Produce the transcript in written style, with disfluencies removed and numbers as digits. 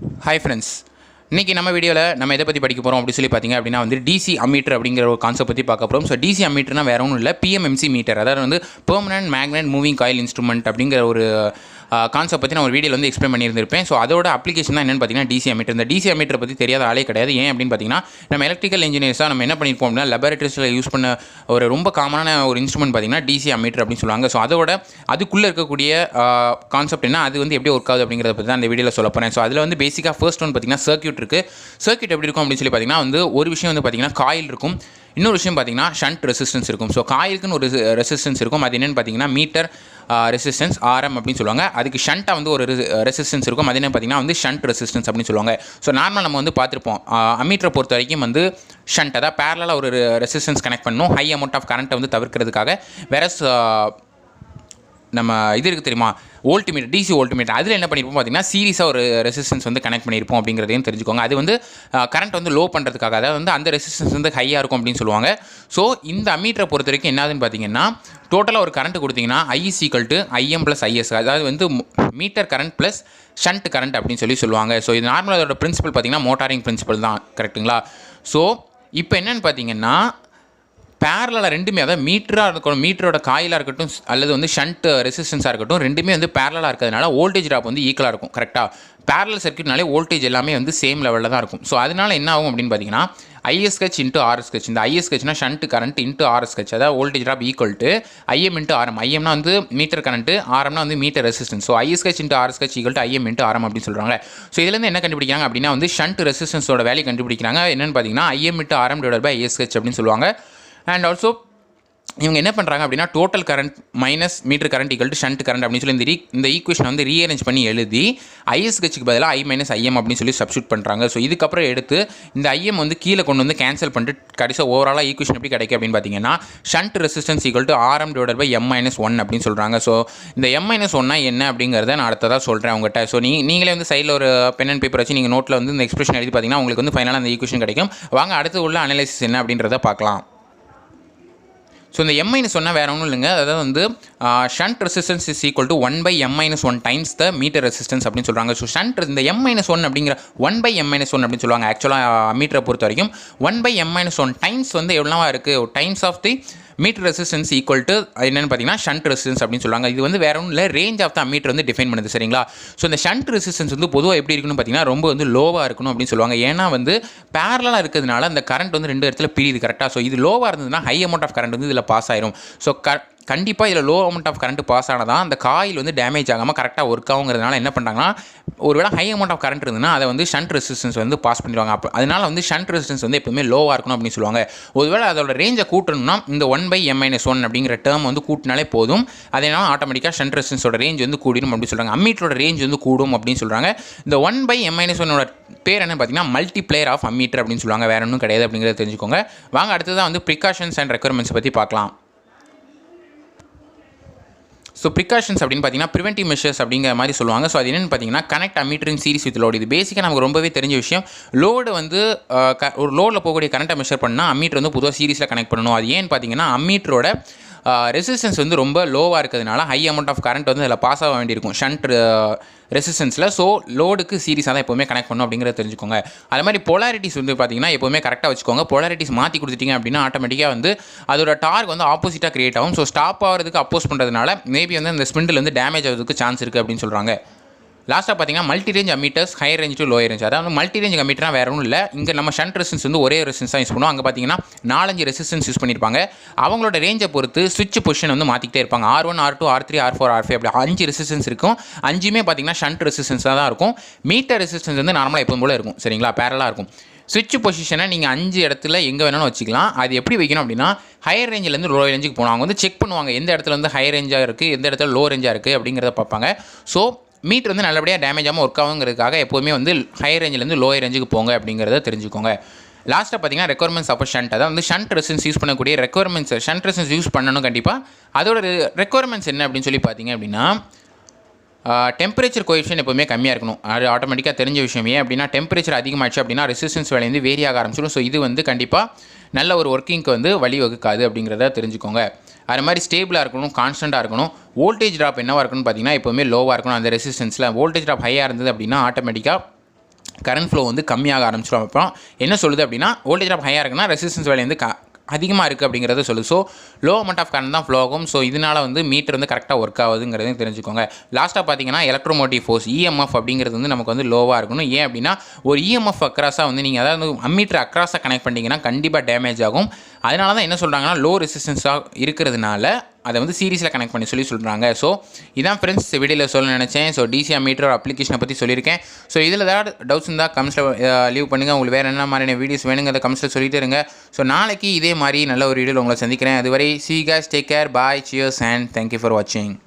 Hi friends. இன்றைக்கி நம்ம வீடியோவில் நம்ம எதை பற்றி படிக்க போகிறோம் அப்படி சொல்லி பார்த்தீங்க அப்படின்னா வந்து டிசி அம்மீட்டர் அப்படிங்கிற ஒரு கான்செப்ட் பற்றி பார்க்க போகிறோம். ஸோ டிசி அம்மீட்டர்னா வேறு ஒன்றும் இல்லை, பிஎம்எம்சி மீட்டர், அதாவது வந்து permanent magnet moving coil instrument அப்படிங்கிற ஒரு கான்செப்ட் பற்றி நான் ஒரு வீடியோவில் வந்து எக்ஸ்பிளைன் பண்ணியிருந்திருப்பேன். ஸோ அதோட அப்ளிகேஷன் தான் என்னென்னு பார்த்தீங்கன்னா டிசி அம்மீட்டர். இந்த டிசி அம்மீட்டர் பற்றி தெரியாத ஆளே கிடையாது. ஏன் அப்படின்னு பார்த்தீங்கன்னா நம்ம எலக்ட்ரிக்கல் இன்ஜினியர்ஸாக நம்ம என்ன பண்ணியிருப்போம் அப்படின்னா லெபார்ட்டரிஸில் யூஸ் பண்ண ஒரு ரொம்ப காமனான ஒரு இன்ஸ்ட்ருமெண்ட் பார்த்தீங்கன்னா டிசி அம்மீட்டர் அப்படின்னு சொல்லுவாங்க. ஸோ அதோட அதுக்குள்ளே இருக்கக்கூடிய கான்செப்ட் என்ன, அது வந்து எப்படி ஒர்க் ஆகுது அப்படிங்கிறத பற்றி தான் அந்த வீடியோவில் சொல்ல போகிறேன். ஸோ அதில் வந்து பேசிக்காக ஃபர்ஸ்ட் ஒன் பார்த்தீங்கன்னா சர்க்யூட் இருக்குது. சர்க்யூட் எப்படி இருக்கும் அப்படின்னு சொல்லி பார்த்தீங்கன்னா வந்து ஒரு விஷயம் வந்து பார்த்தீங்கன்னா காயில் இருக்கும், இன்னொரு விஷயம் பார்த்தீங்கன்னா ஷண்ட் ரெசிஸ்டன்ஸ் இருக்கும். ஸோ காயிலுக்குன்னு ஒரு ரெசிஸ்டன்ஸ் இருக்கும், அது என்னென்னு பார்த்தீங்கன்னா மீட்டர் ரெசிஸ்டன்ஸ் ஆர்எம் அப்படின்னு சொல்லுவாங்க. அதுக்கு ஷண்ட்டாக வந்து ஒரு ரெசிஸ்டன்ஸ் இருக்கும், அது என்ன பார்த்தீங்கன்னா வந்து ஷண்ட் ரெசிஸ்டன்ஸ் அப்படின்னு சொல்லுவாங்க. ஸோ நார்மல் நம்ம வந்து பார்த்துருப்போம் அம்மீட்டரை பொறுத்த வரைக்கும் வந்து ஷண்ட், அதாவது பேரலாக ஒரு ரெசிஸ்டன்ஸ் கனெக்ட் பண்ணணும் ஹை அமௌண்ட் ஆஃப் கரண்ட்டை வந்து தவிர்க்கிறதுக்காக. வேற நம்ம இது இருக்குது தெரியுமா, வோல்ட்மீட்டர், டிசி வோல்ட்மீட்டர், அதில் என்ன பண்ணியிருப்போம் பார்த்தீங்கன்னா சீரிஸாக ஒரு ரெசிஸ்டன்ஸ் வந்து கனெக்ட் பண்ணியிருப்போம் அப்படிங்கிறதையும் தெரிஞ்சுக்கோங்க. அது வந்து கரண்ட் வந்து லோ பண்ணுறதுக்காக, அதாவது வந்து அந்த ரெசிஸ்டன்ஸ் வந்து ஹையாக இருக்கும் அப்படின்னு சொல்லுவாங்க. ஸோ இந்த அம்மீட்டரை பொறுத்த வரைக்கும் என்னதுன்னு பார்த்தீங்கன்னா டோட்டலாக ஒரு கரண்ட் கொடுத்தீங்கன்னா I=IM + IS, அதாவது வந்து meter current plus shunt current அப்படின்னு சொல்லுவாங்க. ஸோ இது நார்மலாக அதோட பிரின்சிபல் பார்த்தீங்கன்னா மோட்டாரிங் பிரின்சிபல் தான், கரெக்டுங்களா? ஸோ இப்போ என்னென்னு பார்த்தீங்கன்னா பேரலாக ரெண்டுமே, அதாவது மீட்டராக இருக்கட்டும், மீட்டரோட காயிலாக இருக்கட்டும் அல்லது வந்து ஷண்ட் ரெசிஸ்டன்ஸாக இருக்கட்டும், ரெண்டுமே வந்து பேரலாக இருக்கிறதுனால வோல்டேஜ் ட்ராப் வந்து ஈக்குவலாக இருக்கும். கரெக்டாக பேரலல் சர்க்யூட்னாலே வோல்டேஜ் எல்லாமே வந்து சேம் லெவலில் தான் இருக்கும். ஸோ அதனால் என்ன ஆகும் அப்படின்னு பார்த்தீங்கன்னா ISH × RSH, இந்த ISHனா ஷண்ட் கரண்ட் இன்ட்டு RSH, அதாவது voltage drop equal to IM × RM. IMனா வந்து மீட்டர் கரண்ட்டு, RMனா வந்து meter resistance. So ISH × RSH equal to IM × RM அப்படின்னு சொல்கிறாங்க. ஸோ இதுலேருந்து என்ன கண்டுபிடிக்கிறாங்க அப்படின்னா வந்து ஷண்ட் ரெசிஸ்டன்ஸோட வேல்யூ கண்டுபிடிக்கிறாங்க. என்னென்னு பார்த்தீங்கன்னா IM × RM / ISH அப்படின்னு சொல்லுவாங்க. அண்ட் ஆல்சோ இவங்க என்ன பண்ணுறாங்க அப்படின்னா total current minus meter current equal to shunt current அப்படின்னு சொல்லி இந்த ஈக்குவேஷன் வந்து ரீஅரேஞ்ச் பண்ணி எழுதி ISHக்கு பதிலாக I - IM அப்படின்னு சொல்லி சப்ஸ்டியூட் பண்ணுறாங்க. ஸோ இதுக்கப்புறம் எடுத்து இந்த IM வந்து கீழே கொண்டு வந்து கேன்சல் பண்ணிட்டு கடைசியாக ஓவராலாக ஈக்குவேஷன் எப்படி கிடைக்கும் அப்படின்னு பார்த்தீங்கன்னா shunt resistance equal to RM / M - 1 அப்படின்னு சொல்கிறாங்க. ஸோ இந்த M - 1 என்ன அப்படிங்கிறத நான் அடுத்ததாக சொல்கிறேன் உங்கள்கிட்ட. ஸோ நீங்களே வந்து சைடில் ஒரு பென் அண்ட் பேப்பர் வச்சு நீங்கள் நோட்டில் வந்து இந்த எக்ஸ்பிரஷன் எழுதி பார்த்தீங்கன்னா உங்களுக்கு வந்து ஃபைனலாக அந்த ஈக்குவேஷன் கிடைக்கும். வாங்க அடுத்து உள்ள அனலைசிஸ் என்ன அப்படின்றத பார்க்கலாம். ஸோ இந்த M - 1 வேறு ஒன்றும் இல்லைங்க, அதாவது வந்து shunt resistance is equal to 1/M - 1 times the meter resistance அப்படின்னு சொல்கிறாங்க. ஸோ ஷண்ட் இந்த M - 1 அப்படிங்கிற 1/M - 1 அப்படின்னு சொல்லுவாங்க. ஆக்சுவலாக மீட்டரை பொறுத்த வரைக்கும் 1/M - 1 டைம்ஸ் வந்து எவ்வளோவா இருக்குது, times of the meter resistance equal to என்னென்னு பார்த்தீங்கன்னா ஷண்ட் ரெசிஸ்டன்ஸ் அப்படின்னு சொல்லுவாங்க. இது வந்து வேறு ஒன்றும் இல்லை, ரேஞ்ச் ஆஃப் த மீட்டர் வந்து டிஃபைன் பண்ணுது, சரிங்களா? ஸோ இந்த ஷண்ட் ரெசிஸ்டன்ஸ் வந்து பொதுவாக எப்படி இருக்குன்னு பார்த்தீங்கன்னா ரொம்ப வந்து லோவாக இருக்கணும் அப்படின்னு சொல்லுவாங்க. ஏன்னா வந்து பேரலாக இருக்கிறதுனால அந்த கரண்ட் வந்து ரெண்டு இடத்துல பிரியுது, கரெக்டாக. ஸோ இது லோவாக இருந்ததுன்னா ஹை அமௌண்ட் ஆஃப் கரண்ட் வந்து இதில் பாஸ் ஆயிரும். ஸோ கண்டிப்பாக இதில் low amount of current pass ஆனால் அந்த காயில் வந்து டேமேஜ் ஆகாமல் கரெக்டாக ஒர்க் ஆகுங்கிறதுனால என்ன பண்ணுறாங்கன்னா ஒருவேளை ஹை அமௌண்ட் ஆஃப் கரண்ட் இருந்ததுன்னா அதை வந்து ஷண்ட் ரெசிஸ்டன்ஸ் வந்து பாஸ் பண்ணிடுவாங்க. அப்போ அதனால வந்து ஷண்ட் ரெசிஸ்டன்ஸ் வந்து எப்பவுமே லோவாக இருக்கணும் அப்படின்னு சொல்லுவாங்க. ஒருவேளை அதோட ரேஞ்சை கூட்டணும்னா இந்த 1/M - 1 அப்படிங்கிற டேர்ம் வந்து கூட்டினாலே போதும், அதனால ஆட்டோமேட்டிக்காக ஷண்ட் ரெசிஸ்டன்ஸோட ரேஞ்ச் வந்து கூடிடும் அப்படின்னு சொல்கிறாங்க. அம்மீட்டரோட ரேஞ்ச் வந்து கூடும் அப்படின்னு சொல்கிறாங்க. இந்த 1/M - 1 பேர் என்ன பார்த்தீங்கன்னா மல்டிப்ளேயர் ஆஃப் அம்மீட்டர் அப்படின்னு சொல்லுவாங்க. வேறு ஒன்றும் கிடையாது அப்படிங்கிறத தெரிஞ்சுக்கோங்க. வாங்க அடுத்ததான் வந்து ப்ரிகாஷன்ஸ் அண்ட் ரெக்யர்மெண்ட்ஸ் பற்றி பார்க்கலாம். ஸோ ப்ரிகாஷன்ஸ் அப்படின்னு பார்த்தீங்கன்னா ப்ரிவென்டிவ் மெஷர்ஸ் அப்படிங்கிற மாதிரி சொல்லுவாங்க. ஸோ அது என்னென்னு பார்த்தீங்கன்னா connect ammeter in series with load. இது பேசிக்காக நமக்கு ரொம்பவே தெரிஞ்ச விஷயம். லோடு வந்து ஒரு லோடில் போகக்கூடிய கரண்ட்டை மெஷர் பண்ணால் அம்மீட்டர் வந்து பொதுவாக சீரிஸில் கனெக்ட் பண்ணணும். அது ஏன்னு பார்த்தீங்கன்னா அம்மீட்டரோட ரெசிஸ்டன்ஸ் வந்து ரொம்ப லோவாக இருக்கிறதுனால ஹை அமௌண்ட் ஆஃப் கரண்ட் வந்து அதில் பாஸ் ஆக வேண்டியிருக்கும் ஷண்ட் ரெசிஸ்டன்ஸில். ஸோ லோடுக்கு சீரிஸாக தான் எப்போவுமே கனெக்ட் பண்ணணும் அப்படிங்கிறத தெரிஞ்சுக்கோங்க. அது மாதிரி பொலாரிட்டிஸ் வந்து பார்த்தீங்கன்னா எப்போவுமே கரெக்டாக வச்சுக்கோங்க. பொலாரிட்டிஸ் மாற்றி கொடுத்துட்டிங்க அப்படின்னா ஆட்டோமேட்டிக்காக வந்து அதோட டார்க் வந்து ஆப்போசிட்டாக கிரியேட் ஆகும். ஸோ ஸ்டாப் ஆகிறதுக்கு அப்போஸ் பண்ணுறதுனால மேபி வந்து அந்த ஸ்பிண்டில் வந்து டேமேஜ் ஆகிறதுக்கு சான்ஸ் இருக்குது அப்படின்னு சொல்கிறாங்க. லாஸ்ட்டாக பார்த்தீங்கன்னா multi range ammeters high range to lower range. அதாவது மல்டி ரேஞ்ச் அம்மீட்டர்னா வேறு ஒன்றும் இல்லை, இங்கே நம்ம ஷண்ட் ரெசிஸ்டன்ஸ் வந்து ஒரே ரெசிஸ்டன்ஸ் தான் யூஸ் பண்ணுவோம். அங்கே பார்த்தீங்கன்னா 4-5 ரெசிஸ்டன்ஸ் யூஸ் பண்ணியிருப்பாங்க. அவங்களோட ரேஞ்சை பொறுத்து ஸ்விட்ச் பொசிஷன் வந்து மாற்றிக்கிட்டே இருப்பாங்க. R1 R2 R3 R4 R5 அப்படி 5 ரெசிஸ்டன்ஸ் இருக்கும். 5மே பார்த்தீங்கன்னா ஷண்ட் ரெசிஸ்டன்ஸாக தான் இருக்கும். மீட்டர் ரெசிஸ்டன்ஸ் வந்து நார்மலாக எப்போதும் போல இருக்கும், சரிங்களா? பேரலாக இருக்கும். ஸ்விட்ச் பொசிஷனை நீங்கள் 5 இடத்துல எங்கே வேணாலும் வச்சுக்கலாம். அது எப்படி வைக்கணும் அப்படின்னா ஹையர் ரேஞ்சிலேருந்து லோ ரேஞ்சுக்கு போகணும். அவங்க வந்து செக் பண்ணுவாங்க எந்த இடத்துல வந்து ஹை ரேஞ்சாக இருக்குது, எந்த இடத்துல லோ ரேஞ்சாக இருக்குது அப்படிங்கிறத பார்ப்பாங்க. ஸோ மீட்டர் வந்து நல்லபடியாக டேமேஜ் ஆகாமல் ஒர்க் ஆகுங்கிறதுக்காக எப்போவுமே வந்து ஹை ரேஞ்சிலேருந்து லோயர் ரேஞ்சுக்கு போங்க அப்படிங்கிறத தெரிஞ்சுக்கோங்க. லாஸ்ட்டாக பார்த்தீங்கன்னா ரெக்யர்மெண்ட்ஸ் ஆஃப் ஷண்ட், அதாவது வந்து ஷண்ட் ரெசிஸ்டன்ஸ் யூஸ் பண்ணக்கூடிய ரெக்யர்மெண்ட்ஸ். ஷண்ட் ரெசிஸ்டன்ஸ் யூஸ் பண்ணணும் கண்டிப்பாக. அதோட ரெக்யர்மெண்ட்ஸ் என்ன அப்படின்னு சொல்லி பார்த்தீங்க அப்படின்னா டெம்பரேச்சர் கோஎஃபிஷியன்ட் எப்போவுமே கம்மியாக இருக்கணும். அது ஆட்டோமேட்டிக்காக தெரிஞ்ச விஷயம். ஏன் அப்படின்னா டெம்பரேச்சர் அதிகமாகிடுச்சு அப்படின்னா ரெசிஸ்டன்ஸ் வேலை வந்து வேரி ஆக ஆரம்பிச்சிடும். ஸோ இது வந்து கண்டிப்பாக நல்ல ஒரு ஒர்க்கிங்க்கு வந்து வழிவகுக்காது அப்படிங்கிறத தெரிஞ்சுக்கோங்க. அது மாதிரி ஸ்டேபிளாக இருக்கணும், கான்ஸ்டண்ட்டாக இருக்கணும். வோல்டேஜ் ட்ராப் என்னவாக இருக்கணும்னு பார்த்தீங்கன்னா எப்போவுமே லோவாக இருக்கணும். அந்த ரெசிஸ்டன்ஸில் வோல்டேஜ் ட்ராப் ஹையாக இருந்தது அப்படின்னா ஆட்டோமேட்டிக்காக கரண்ட் ஃப்ளோ வந்து கம்மியாக ஆரம்பிச்சிடும். அப்புறம் என்ன சொல்லுது அப்படின்னா வோல்டேஜ் ட்ராப் ஹையாக இருக்குன்னா ரெசிஸ்டன்ஸ் வேல்யூ வந்து அதிகமாக இருக்குது அப்படிங்கிறத சொல்லுது. So low amount of current தான் ஃப்ளோ ஆகும். ஸோ இதனால் வந்து மீட்டர் வந்து கரெக்டாக ஒர்க் ஆகுதுங்கிறதையும் தெரிஞ்சுக்கோங்க. லாஸ்ட்டாக பார்த்தீங்கன்னா எலக்ட்ரோமோட்டிவ் ஃபோர்ஸ் இஎம்எஃப் அப்படிங்கிறது வந்து நமக்கு வந்து லோவாக இருக்கணும். ஏன் அப்படின்னா ஒரு இஎம்எஃப் அக்ராஸாக வந்து நீங்கள் அதாவது அம்மீட்டர் அக்ராஸாக கனெக்ட் பண்ணிங்கன்னா கண்டிப்பாக டேமேஜ் ஆகும். அதனால தான் என்ன சொல்கிறாங்கன்னா லோ ரெசிஸ்டன்ஸாக இருக்கிறதுனால அதை வந்து சீரிஸில் கனெக்ட் பண்ணி சொல்கிறாங்க. ஸோ இதான் ஃப்ரெண்ட்ஸ் வீடியோவில் சொல்ல நினச்சேன். ஸோ டிசி அம்மீட்டர் அப்ளிகேஷனை பற்றி சொல்லியிருக்கேன். ஸோ இதில் ஏதாவது டவுட்ஸ் இருந்தால் கமெண்ட்ஸில் லீவ் பண்ணுங்கள். உங்களுக்கு வேறு என்ன மாதிரியான வீடியோஸ் வேணுங்கிறத கமெண்ட்ஸில் சொல்லிட்டு இருங்க. ஸோ நாளைக்கு இதே மாதிரி நல்ல ஒரு வீடியோவில் உங்களை சந்திக்கிறேன். அதுவரை see you guys, take care, bye, cheers and thank you for watching.